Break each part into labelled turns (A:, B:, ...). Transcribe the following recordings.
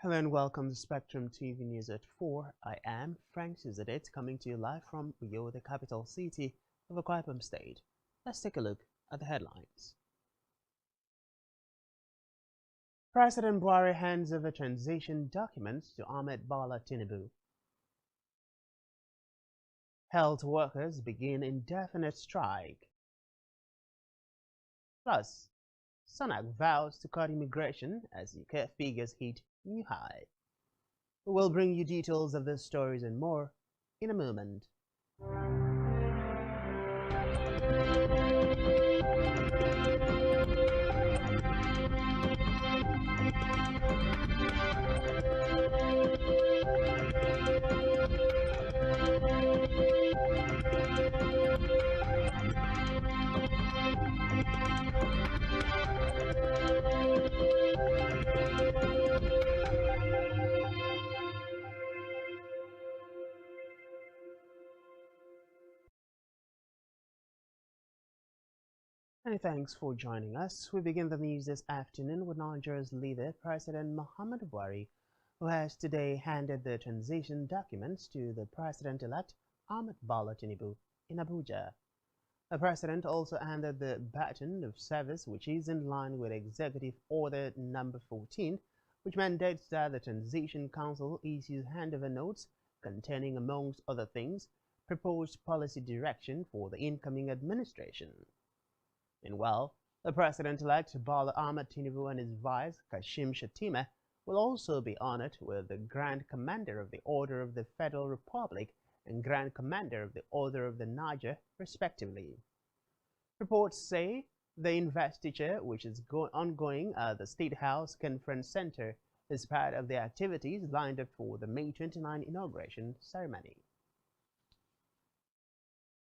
A: Hello and welcome to Spectrum TV News at 4. I am Frank Suzadet, coming to you live from Uyo, the capital city of Akwa Ibom State. Let's take a look at the headlines. President Buhari hands over transition documents to Ahmed Bola Tinubu. Health workers begin indefinite strike. Plus, Sunak vows to cut immigration as UK figures hit new high. We will bring you details of these stories and more in a moment. Many thanks for joining us. We begin the news this afternoon with Nigeria's leader, President Muhammadu Buhari, who has today handed the transition documents to the President-elect Ahmed Bola Tinubu in Abuja. The President also handed the baton of service, which is in line with Executive Order Number 14, which mandates that the Transition Council issues handover notes containing, amongst other things, proposed policy direction for the incoming administration. Meanwhile, the President-elect Bola Ahmed Tinubu and his vice, Kashim Shettima, will also be honored with the Grand Commander of the Order of the Federal Republic and Grand Commander of the Order of the Niger, respectively. Reports say the investiture, which is ongoing at the State House Conference Center, is part of the activities lined up for the May 29 inauguration ceremony.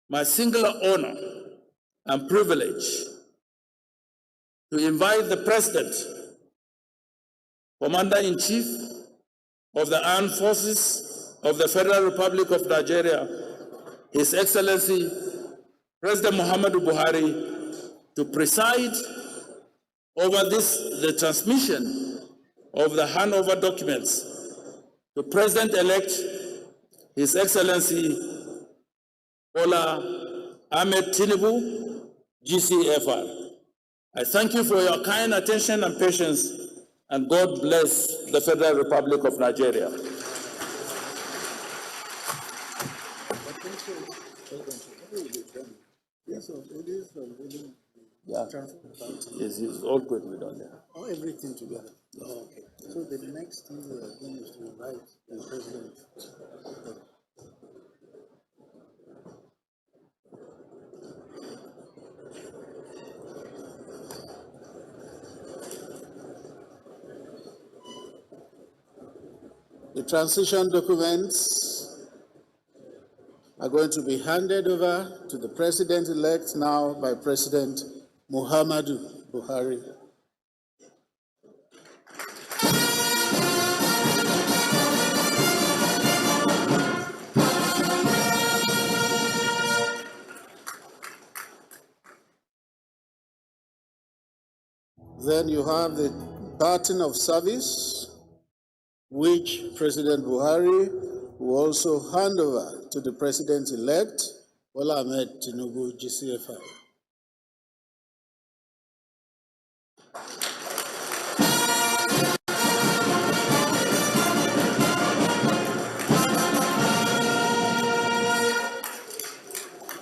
B: My singular honor and privilege to invite the President, Commander-in-Chief of the Armed Forces of the Federal Republic of Nigeria, His Excellency President Muhammadu Buhari, to preside over the transmission of the handover documents to President-elect His Excellency Bola Ahmed Tinubu, GCFR. I thank you for your kind attention and patience, and God bless the Federal Republic of Nigeria. Yeah. Yes, it's all good with on there.
C: Oh, everything together. Yes. Oh, okay. So the next thing we are doing is to invite the President. The transition documents are going to be handed over to the President-elect now by President Muhammadu Buhari. Then you have the baton of service, which President Buhari will also hand over to the President-elect, Bola Ahmed Tinubu, GCFR.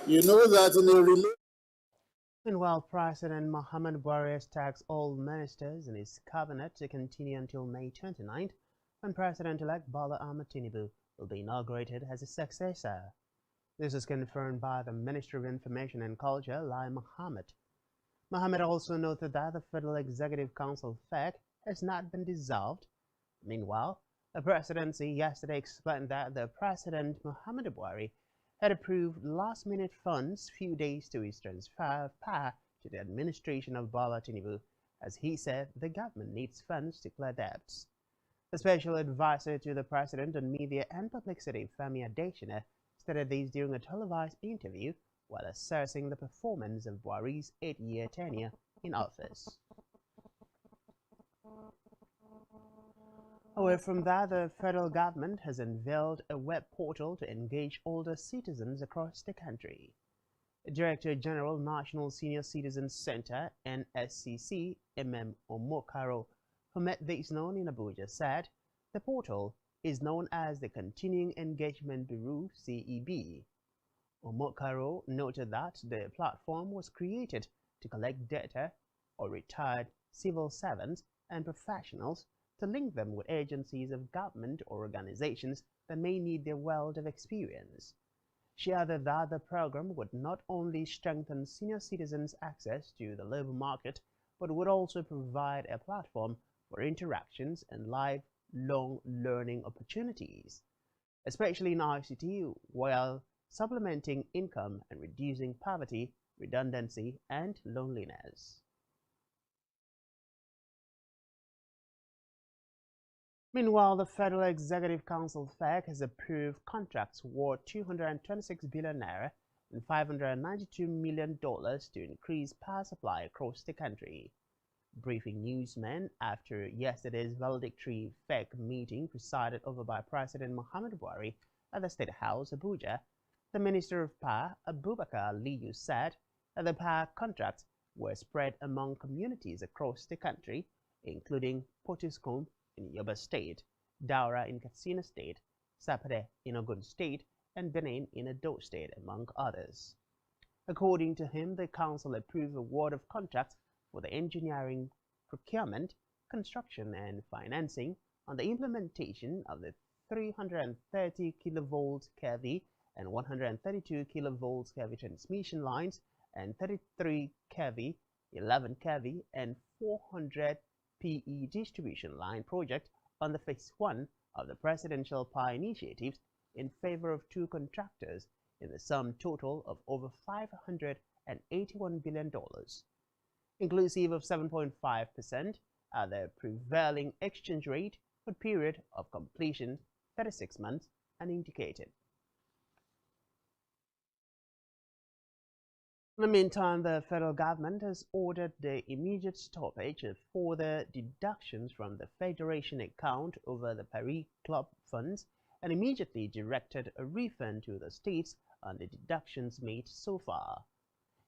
C: You know that in a relation.
A: Meanwhile, President Muhammadu Buhari has tasked all ministers in his cabinet to continue until May 29th, when President-elect Bola Ahmed Tinubu will be inaugurated as his successor. This is confirmed by the Ministry of Information and Culture, Lai Mohammed. Mohammed also noted that the Federal Executive Council FEC has not been dissolved. Meanwhile, the presidency yesterday explained that the President Muhammadu Buhari had approved last-minute funds few days to his transfer of power to the administration of Bola Tinubu, as he said the government needs funds to clear debts. The special advisor to the President on Media and Publicity, Femi Adesina, stated this during a televised interview while assessing the performance of Buhari's 8-year tenure in office. Away from that, the federal government has unveiled a web portal to engage older citizens across the country. Director General National Senior Citizens Center (NSCC) Omokaro, who made this known in Abuja, said the portal is known as the Continuing Engagement Bureau (CEB). Omokaro noted that the platform was created to collect data on retired civil servants and professionals to link them with agencies of government or organizations that may need their wealth of experience. She added that the program would not only strengthen senior citizens' access to the labor market, but would also provide a platform for interactions and lifelong learning opportunities, especially in ICT, while supplementing income and reducing poverty, redundancy, and loneliness. Meanwhile, the Federal Executive Council (FEC) has approved contracts worth 226 billion naira and $592 million to increase power supply across the country. Briefing newsmen after yesterday's valedictory FEC meeting presided over by President Muhammadu Buhari at the State House, Abuja, the Minister of Power, Abubakar Aliyu, said that the power contracts were spread among communities across the country, including Potiskum in Yobe State, Daura in Katsina State, Sapere in Ogun State, and Benin in Edo State, among others. According to him, the council approved award of contracts for the engineering, procurement, construction, and financing on the implementation of the 330 kV kV and 132 kV kV transmission lines and 33 kV, 11 kV, and 400 PE distribution line project on the phase 1 of the presidential power initiatives in favor of 2 contractors in the sum total of over $581 billion, inclusive of 7.5% at the prevailing exchange rate for period of completion 36 months and indicated. In the meantime, the federal government has ordered the immediate stoppage of further deductions from the Federation account over the Paris Club funds and immediately directed a refund to the states on the deductions made so far.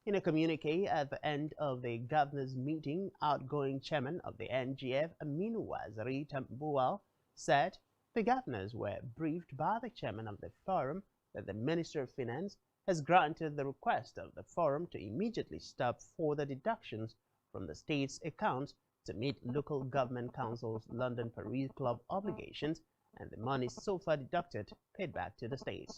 A: In a communique at the end of the governors' meeting, outgoing chairman of the NGF, Aminu Waziri Tambuwal, said the governors were briefed by the chairman of the forum that the Minister of Finance has granted the request of the forum to immediately stop further deductions from the state's accounts to meet local government council's London Paris Club obligations and the money so far deducted paid back to the states.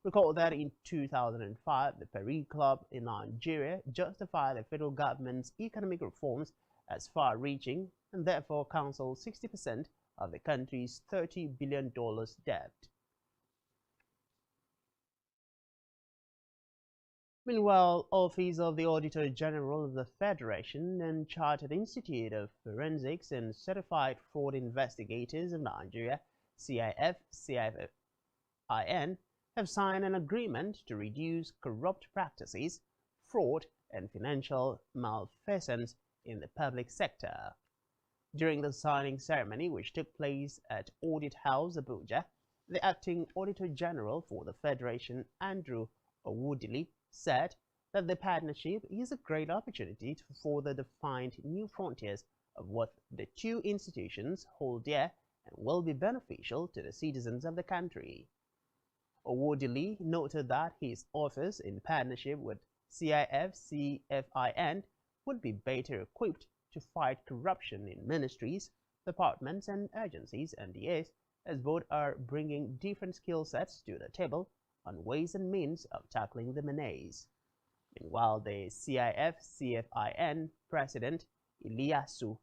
A: Recall that in 2005, the Paris Club in Nigeria justified the federal government's economic reforms as far-reaching and therefore counseled 60% of the country's $30 billion debt. Meanwhile, Office of the Auditor General of the Federation and Chartered Institute of Forensics and Certified Fraud Investigators of Nigeria, CIF-CIFIN, have signed an agreement to reduce corrupt practices, fraud, and financial malfeasance in the public sector. During the signing ceremony, which took place at Audit House, Abuja, the Acting Auditor General for the Federation, Andrew Owodili, said that the partnership is a great opportunity to further define new frontiers of what the two institutions hold dear and will be beneficial to the citizens of the country. Owodili noted that his office, in partnership with CIF-CFIN, would be better equipped to fight corruption in ministries, departments, and agencies and DAs, as both are bringing different skill sets to the table on ways and means of tackling the menace. Meanwhile, the CIF-CFIN president, Ilyasu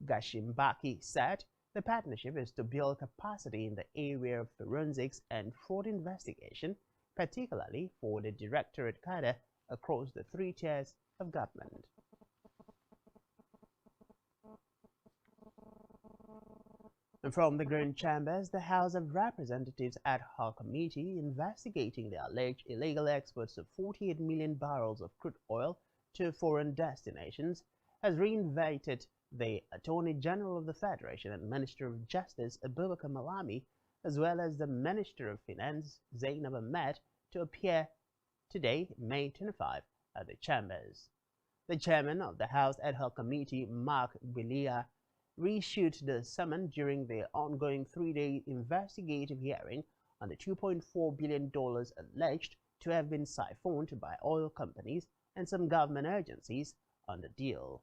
A: Gashimbaki, said the partnership is to build capacity in the area of forensics and fraud investigation, particularly for the directorate cadre across the 3 tiers of government. And from the Green Chambers, the House of Representatives Ad Hoc Committee investigating the alleged illegal exports of 48 million barrels of crude oil to foreign destinations has reinvited the Attorney General of the Federation and Minister of Justice Abubakar Malami, as well as the Minister of Finance Zainab Ahmed, to appear today, May 25, at the chambers. The chairman of the House Ad Hoc Committee, Mark Bilia, reissued the summons during the ongoing three-day investigative hearing on the $2.4 billion alleged to have been siphoned by oil companies and some government agencies on the deal.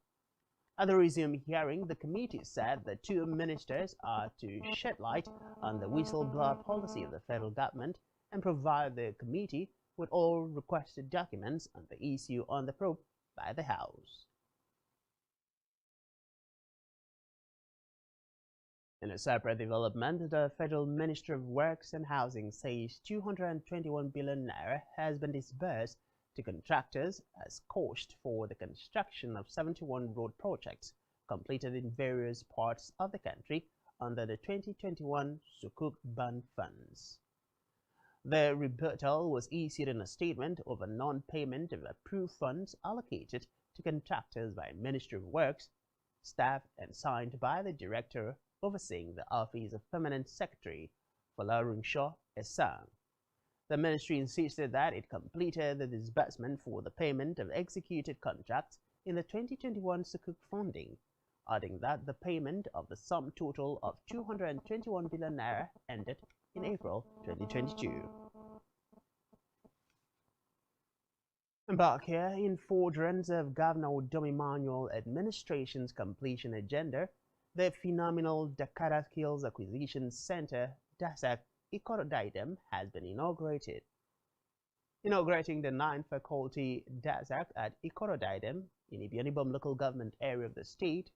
A: At the resumed hearing, the committee said the two ministers are to shed light on the whistleblower policy of the federal government and provide the committee with all requested documents on the issue on the probe by the House. In a separate development, the Federal Ministry of Works and Housing says 221 billion naira has been disbursed to contractors as cost for the construction of 71 road projects completed in various parts of the country under the 2021 Sukuk Ban funds. The rebuttal was issued in a statement over non-payment of approved funds allocated to contractors by Ministry of Works, staff, and signed by the Director overseeing the Office of Permanent Secretary, Folarunsho Esang. The ministry insisted that it completed the disbursement for the payment of executed contracts in the 2021 Sukuk funding, adding that the payment of the sum total of 221 billion naira ended in April 2022. And back here, in furtherance of Governor Udom Emmanuel administration's completion agenda, the phenomenal Dakota Skills Acquisition Center, DASAC Ikorodaidem, has been inaugurated. Inaugurating the 9th faculty DASAC at Ikorodaidem in Ibionibom local government area of the state,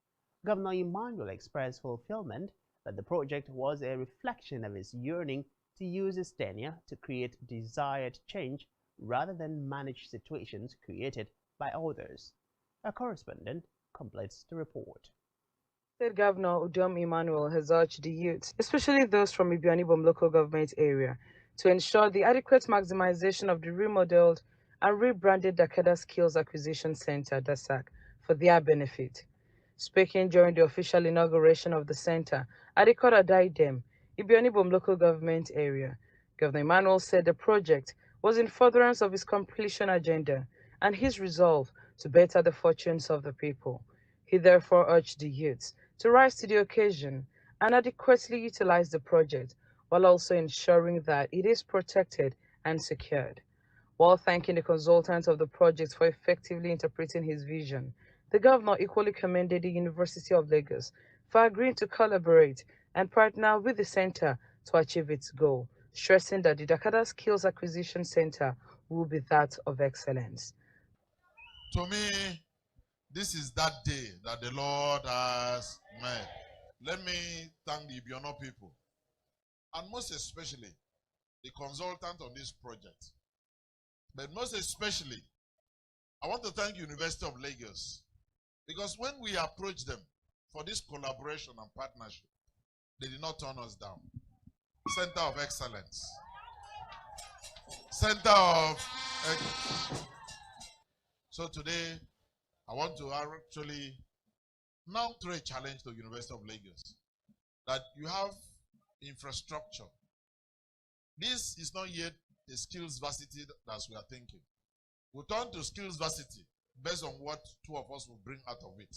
A: Governor Emmanuel expressed fulfillment that the project was a reflection of his yearning to use his tenure to create desired change rather than manage situations created by others. A correspondent completes the report.
D: State Governor Udom Emmanuel has urged the youth, especially those from Ibionibom local government area, to ensure the adequate maximization of the remodeled and rebranded Dakota Skills Acquisition Center, DASAC, for their benefit. Speaking during the official inauguration of the center at Ikorodaidem, Ibionibom local government area, Governor Emmanuel said the project was in furtherance of his completion agenda and his resolve to better the fortunes of the people. He therefore urged the youths to rise to the occasion and adequately utilize the project while also ensuring that it is protected and secured. While thanking the consultants of the project for effectively interpreting his vision, the governor equally commended the University of Lagos for agreeing to collaborate and partner with the center to achieve its goal, stressing that the Dakota Skills Acquisition Center will be that of excellence.
E: To me, this is that day that the Lord has made. Let me thank the Ibiono people, and most especially the consultant on this project. But most especially, I want to thank University of Lagos, because when we approached them for this collaboration and partnership, they did not turn us down. Center of Excellence. Center of Excellence. So today, I want to actually now throw a challenge to University of Lagos that you have infrastructure. This is not yet a skills varsity as we are thinking. We'll turn to skills varsity based on what two of us will bring out of it.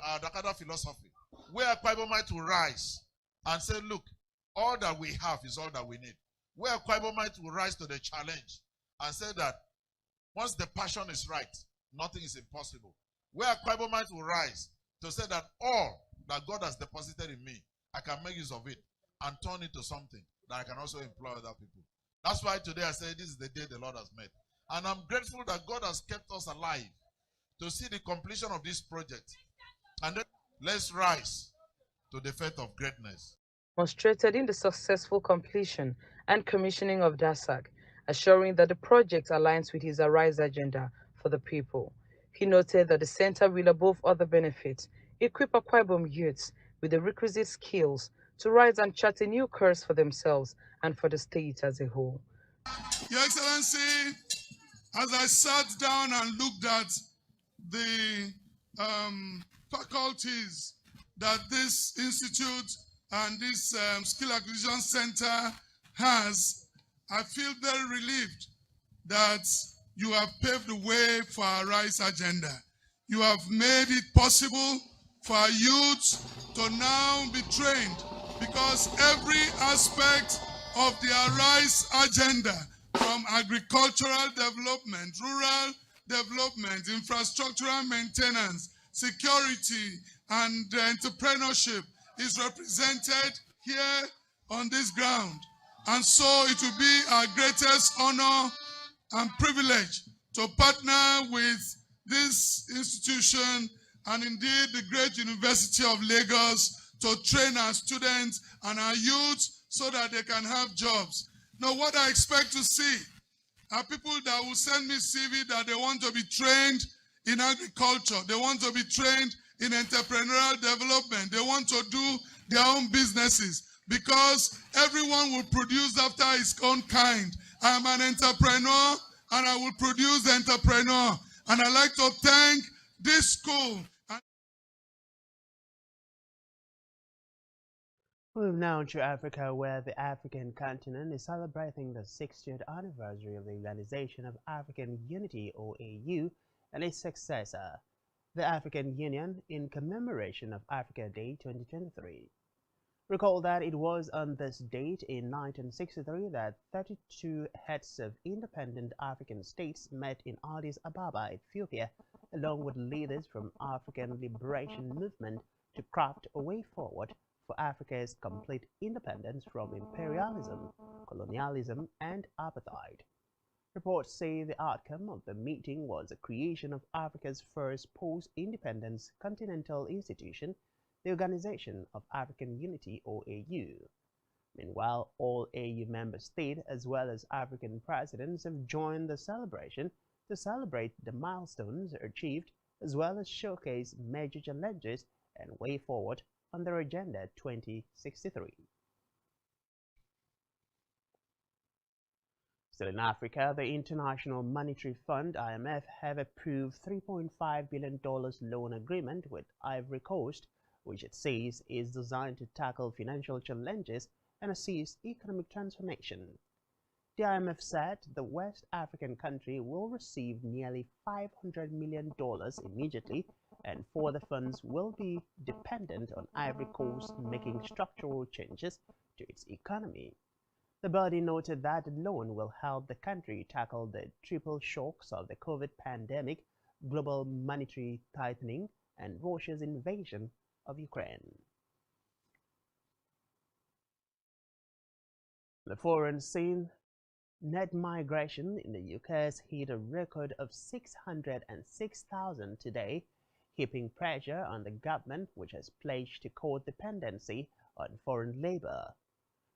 E: Our Dakota philosophy, where Kwaibomite will rise and say, look, all that we have is all that we need. Where Kwaibomite will rise to the challenge and say that once the passion is right, nothing is impossible. Where Kwaibomite will rise to say that all that God has deposited in me, I can make use of it and turn it to something that I can also employ other people. That's why today I say this is the day the Lord has made. And I'm grateful that God has kept us alive to see the completion of this project. And then let's rise to the faith of greatness.
D: Demonstrated in the successful completion and commissioning of DASAC, assuring that the project aligns with his Arise agenda for the people. He noted that the center will, above other benefits, equip Akwa Ibom youths with the requisite skills to rise and chart a new course for themselves and for the state as a whole.
F: Your Excellency, as I sat down and looked at the faculties that this institute and this Skill Acquisition Center has, I feel very relieved that you have paved the way for our RISE agenda. You have made it possible for our youth to now be trained, because every aspect of the RISE agenda, from agricultural development, rural development, infrastructural maintenance, security, and entrepreneurship, is represented here on this ground. And so it will be our greatest honor and privilege to partner with this institution and indeed the great University of Lagos to train our students and our youth so that they can have jobs. Now, what I expect to see are people that will send me CV that they want to be trained in agriculture, they want to be trained in entrepreneurial development, they want to do their own businesses, because everyone will produce after his own kind. I am an entrepreneur and I will produce the entrepreneur. And I'd like to thank this school.
A: We move now to Africa, where the African continent is celebrating the 60th anniversary of the Organization of African Unity, or AU, and its successor, the African Union, in commemoration of Africa Day 2023. Recall that it was on this date in 1963 that 32 heads of independent African states met in Addis Ababa, Ethiopia, along with leaders from African Liberation Movement, to craft a way forward for Africa's complete independence from imperialism, colonialism, and apartheid. Reports say the outcome of the meeting was the creation of Africa's first post-independence continental institution, the Organization of African Unity, or AU. Meanwhile, all AU member states as well as African presidents have joined the celebration to celebrate the milestones achieved as well as showcase major challenges and way forward on their Agenda 2063. Still in Africa, the International Monetary Fund (IMF) have approved $3.5 billion loan agreement with Ivory Coast, which it says is designed to tackle financial challenges and assist economic transformation. The IMF said the West African country will receive nearly $500 million immediately, and further funds will be dependent on Ivory Coast making structural changes to its economy. The body noted that the loan will help the country tackle the triple shocks of the COVID pandemic, global monetary tightening, and Russia's invasion of Ukraine. The foreign scene, net migration in the UK has hit a record of 606,000 today, heaping pressure on the government, which has pledged to codependency on foreign labor.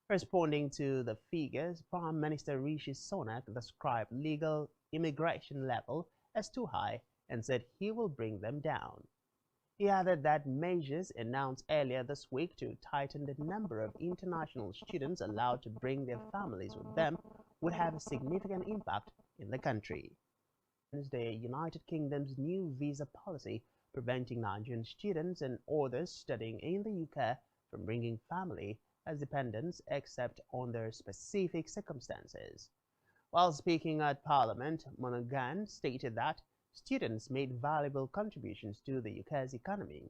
A: Responding to the figures, Prime Minister Rishi Sunak described legal immigration level as too high and said he will bring them down. He added that measures announced earlier this week to tighten the number of international students allowed to bring their families with them would have a significant impact in the country. The United Kingdom's new visa policy preventing Nigerian students and others studying in the UK from bringing family as dependents except under specific circumstances. While speaking at Parliament, Monaghan stated that students made valuable contributions to the UK's economy.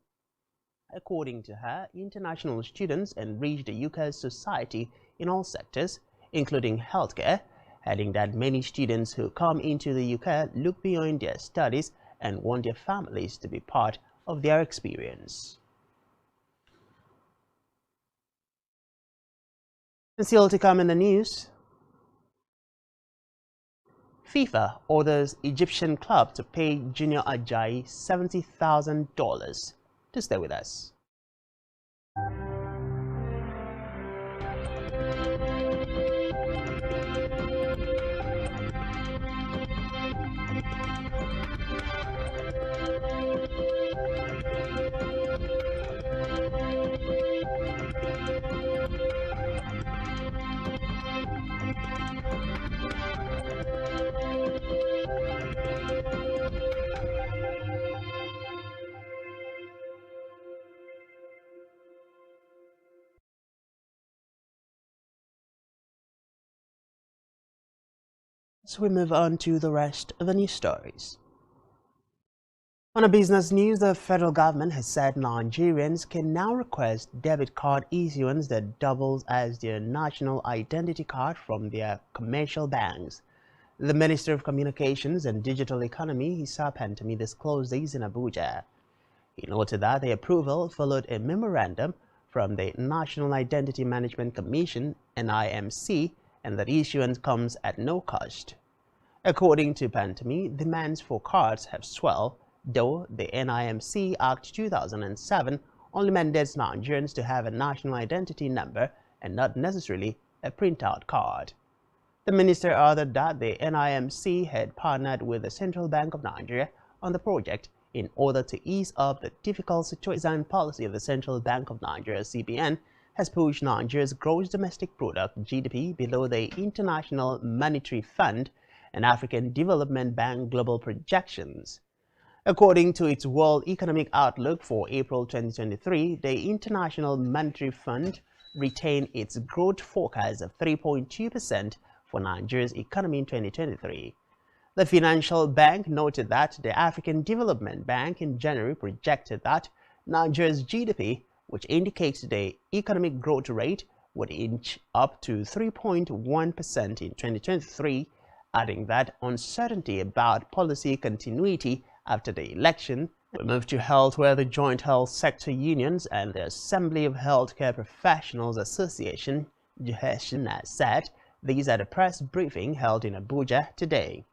A: According to her, international students enrich the UK's society in all sectors, including healthcare, adding that many students who come into the UK look beyond their studies and want their families to be part of their experience. And still to come in the news, FIFA orders Egyptian club to pay Junior Ajayi $70,000. To stay with us. So we move on to the rest of the news stories. On a business news, the federal government has said Nigerians can now request debit card issuance that doubles as their national identity card from their commercial banks. The Minister of Communications and Digital Economy, Issa Pantami, disclosed this in Abuja. He noted that the approval followed a memorandum from the National Identity Management Commission, NIMC, and that issuance comes at no cost. According to Pantami, demands for cards have swelled, though the NIMC Act 2007 only mandates Nigerians to have a national identity number and not necessarily a printout card. The minister added that the NIMC had partnered with the Central Bank of Nigeria on the project in order to ease up the difficult situation. The design policy of the Central Bank of Nigeria, CBN, has pushed Nigeria's gross domestic product, GDP, below the International Monetary Fund and African Development Bank global projections. According to its World Economic Outlook for April 2023, the International Monetary Fund retained its growth forecast of 3.2% for Nigeria's economy in 2023. The financial bank noted that the African Development Bank in January projected that Nigeria's GDP, which indicates the economic growth rate, would inch up to 3.1% in 2023, adding that uncertainty about policy continuity after the election. We move to health, where the Joint Health Sector Unions and the Assembly of Healthcare Professionals Association, DTH, said these at a press briefing held in Abuja today.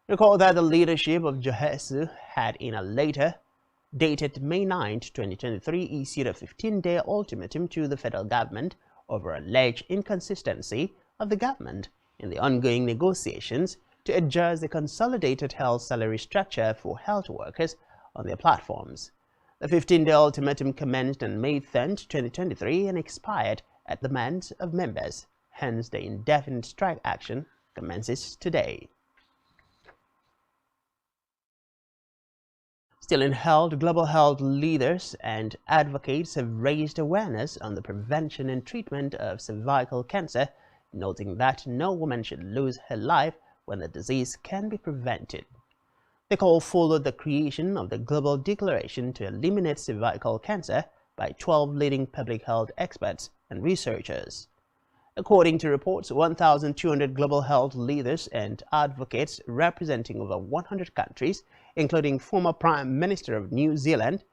A: Recall that the leadership of DTH had, in a letter dated May 9, 2023, issued a 15-day ultimatum to the federal government over alleged inconsistency of the government in the ongoing negotiations to adjust the consolidated health salary structure for health workers on their platforms. The 15-day ultimatum commenced on May 10, 2023 and expired at the demand of members. Hence, the indefinite strike action commences today. Still in health, global health leaders and advocates have raised awareness on the prevention and treatment of cervical cancer, noting that no woman should lose her life when the disease can be prevented. The call followed the creation of the Global Declaration to eliminate cervical cancer by 12 leading public health experts and researchers. According to reports, 1,200 global health leaders and advocates representing over 100 countries, including former Prime Minister of New Zealand,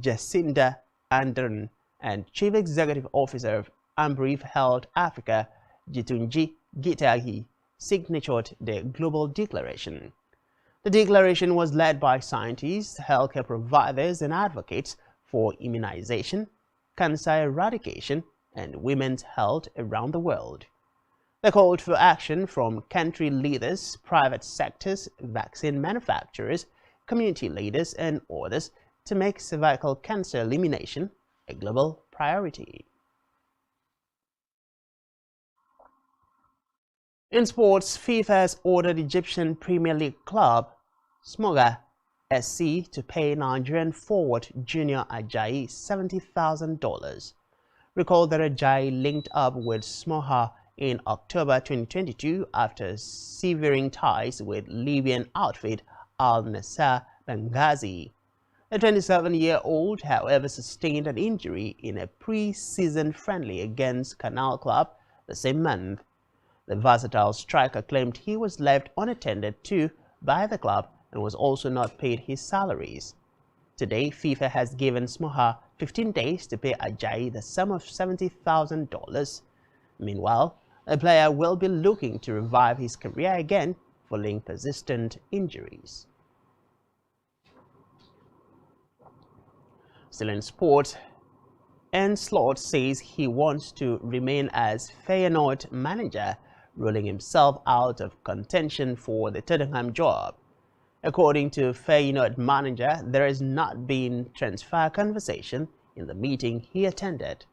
A: Jacinda Ardern, and Chief Executive Officer of Ambref Health Africa, Gitunji Gitahi, signatured the Global Declaration. The declaration was led by scientists, healthcare providers, and advocates for immunization, cancer eradication, and women's health around the world. They called for action from country leaders, private sectors, vaccine manufacturers, community leaders, and others to make cervical cancer elimination a global priority. In sports, FIFA has ordered Egyptian Premier League club Smoga SC to pay Nigerian forward Junior Ajayi $70,000. Recall that Ajayi linked up with Smoha in October 2022 after severing ties with Libyan outfit Al Nassr Benghazi. The 27-year-old, however, sustained an injury in a pre-season friendly against Canal Club the same month. The versatile striker claimed he was left unattended to by the club and was also not paid his salaries. Today, FIFA has given Smoha 15 days to pay Ajayi the sum of $70,000. Meanwhile, the player will be looking to revive his career again following persistent injuries. Still in sport, Slot says he wants to remain as Feyenoord manager, ruling himself out of contention for the Tottenham job. According to Feyenoord manager, there has not been transfer conversation in the meeting he attended.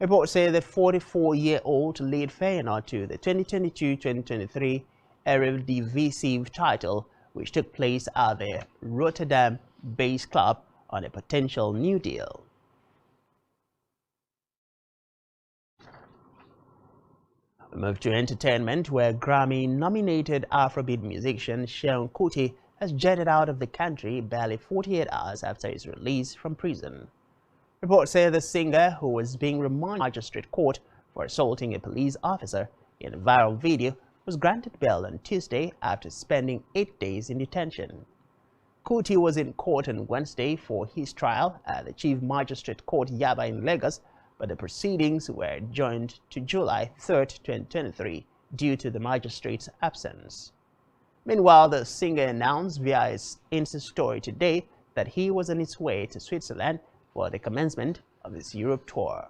A: Reports say the 44-year-old lead Feyenoord to the 2022-2023 Eredivisie title, which took place at the Rotterdam-based club on a potential new deal. We move to entertainment, where Grammy-nominated Afrobeat musician Seun Kuti has jetted out of the country barely 48 hours after his release from prison. Reports say the singer, who was being remanded in magistrate court for assaulting a police officer in a viral video, was granted bail on Tuesday after spending 8 days in detention. Kuti was in court on Wednesday for his trial at the Chief Magistrate Court Yaba in Lagos, but the proceedings were adjourned to July 3, 2023 due to the magistrate's absence. Meanwhile, the singer announced via his Insta story today that he was on his way to Switzerland for the commencement of his Europe tour.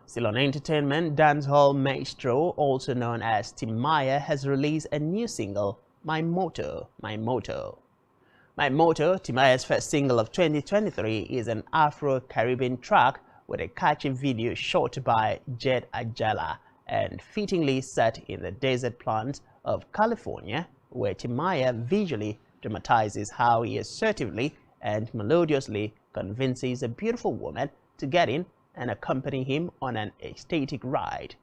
A: Still on entertainment, dancehall maestro, also known as Timaya, has released a new single, My Motto, My Motto. My Motto, Timaya's first single of 2023, is an Afro-Caribbean track with a catchy video shot by Jed Ajala and fittingly set in the desert plains of California, where Timaya visually dramatizes how he assertively and melodiously convinces a beautiful woman to get in and accompany him on an ecstatic ride.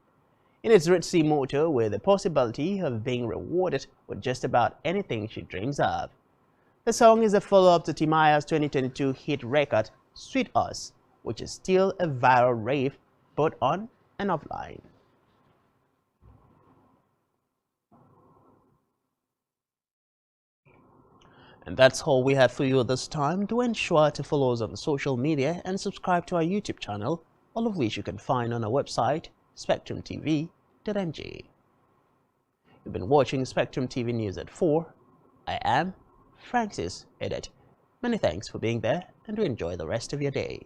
A: In its ritzy motto, with the possibility of being rewarded with just about anything she dreams of. The song is a follow-up to Timaya's 2022 hit record, Sweet Us, which is still a viral rave both on and offline. And that's all we have for you this time. Do ensure to follow us on social media and subscribe to our YouTube channel, all of which you can find on our website, spectrumtv.ng. You've been watching Spectrum TV News at 4. I am Francis Edit. Many thanks for being there, and enjoy the rest of your day.